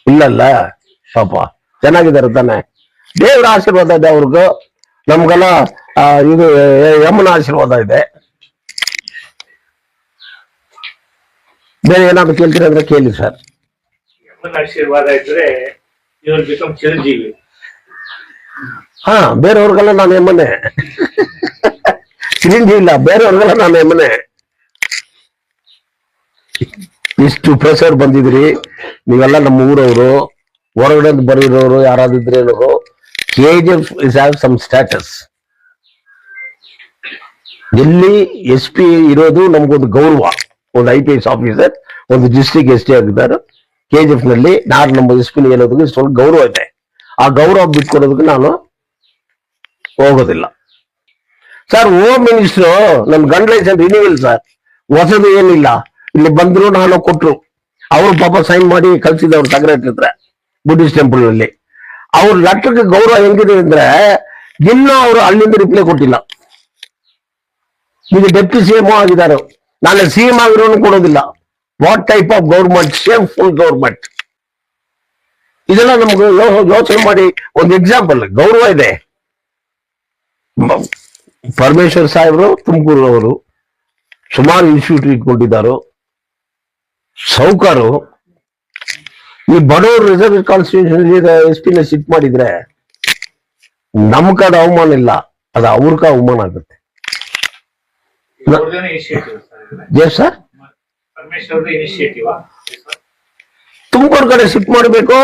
ಇಲ್ಲಲ್ಲ ಪಾಪ ಚೆನ್ನಾಗಿದ್ದಾರೆ ತಾನೆ. ದೇವರ ಆಶೀರ್ವಾದ ಇದೆ ಅವ್ರಿಗೂ, ನಮ್ಗೆಲ್ಲ ಇದು ಯಮನ ಆಶೀರ್ವಾದ ಇದೆ. ಬೇರೆ ಏನಾದ್ರು ಕೇಳ್ತೀರಿ ಅಂದ್ರೆ ಕೇಳಿ ಸರ್. ಯಮನ ಆಶೀರ್ವಾದ ಇದ್ರೆ ಇವರು ಬಿಕಮ್ ಚಿರಂಜೀವಿ. ಹಾ, ಬೇರೆಯವ್ರಿಗೆಲ್ಲ ನಾನು ಯಮನೆ. ಚಿರಂಜೀವಿ ಇಲ್ಲ, ಬೇರೆಯವ್ರಿಗೆಲ್ಲ ನಾನು ಯಮನೆ. ಇಷ್ಟು ಪ್ರೆಸರ್ ಬಂದಿದ್ರಿ ನೀವೆಲ್ಲ, ನಮ್ಮ ಊರವರು, ಹೊರಗಡೆ ಬರೀರೋರು ಯಾರಾದಿದ್ರೆ KGF is have some status. ಎಲ್ಲಿ SP ಇರೋದು ನಮ್ಗೊಂದು ಗೌರವ. ಒಂದು IPS ಆಫೀಸರ್, ಒಂದು ಡಿಸ್ಟ್ರಿಕ್ಟ್ ST ಆಗಿದ್ದಾರೆ KGF ನಲ್ಲಿ. ನಾನು ನಮ್ಮ SP ಹೇಳೋದಕ್ಕೆ ಸ್ವಲ್ಪ ಗೌರವ ಇದೆ. ಆ ಗೌರವ ಬಿಟ್ಕೊಡೋದಕ್ಕೆ ನಾನು ಹೋಗೋದಿಲ್ಲ ಸರ್. ಹೋಮ್ ಮಿನಿಸ್ಟ್ರು ನಮ್ ಗಂಡ್ಲೈಸನ್ ರಿನ್ಯೂವಲ್ ಸರ್, ಹೊಸದು ಏನಿಲ್ಲ. ಇಲ್ಲಿ ಬಂದ್ರು ನಾನು ಕೊಟ್ರು, ಅವರು ಪಾಪ ಸೈನ್ ಮಾಡಿ ಕಳ್ಸಿದವ್ರು ಸೆಕ್ರೆಟರಿ ಹತ್ರ ಬುದ್ಧಿಸ್ಟ್ ಟೆಂಪಲ್ ನಲ್ಲಿ. ಅವ್ರ ಲೆಟರ್ಗೆ ಗೌರವ ಹೆಂಗಿದೆ ಅಂದ್ರೆ ಇನ್ನೂ ಅವರು ಅಲ್ಲಿಂದ ರಿಪ್ಲೈ ಕೊಟ್ಟಿಲ್ಲ. ಈಗ ಡೆಪ್ಟಿ CM ಆಗಿದ್ದಾರೆ, ನಾಳೆ CM ಆಗಿರೋನು ಕೊಡೋದಿಲ್ಲ. What type of government? Shameful government. ಇದೆಲ್ಲ ನಮ್ಗೆ ಯೋಚನೆ ಮಾಡಿ ಒಂದು ಎಕ್ಸಾಂಪಲ್. ಗೌರವ ಇದೆ. ಪರಮೇಶ್ವರ್ ಸಾಹೇಬರು ತುಮಕೂರು ಅವರು ಸುಮಾರು ಇನ್ಸ್ಟಿಟ್ಯೂಟ್ ಇಟ್ಕೊಂಡಿದ್ದಾರೆ. ಸೌಕರು ಈ ಬಡವರು ರಿಸರ್ವ್ ಕಾನ್ಸ್ಟಿಟ್ಯೂಷನ್ SP ನ ಸಿಟ್ ಮಾಡಿದ್ರೆ ನಮ್ ಕಡೆ ಅವಮಾನ ಇಲ್ಲ, ಅದು ಅವ್ರ ಅವಮಾನ ಆಗುತ್ತೆ. ಸರ್ ಪರಮೇಶ್ವರ್ ಇನಿಷಿಯೇಟಿವ್ ತುಮಕೂರು ಕಡೆ ಶಿಫ್ಟ್ ಮಾಡಬೇಕು.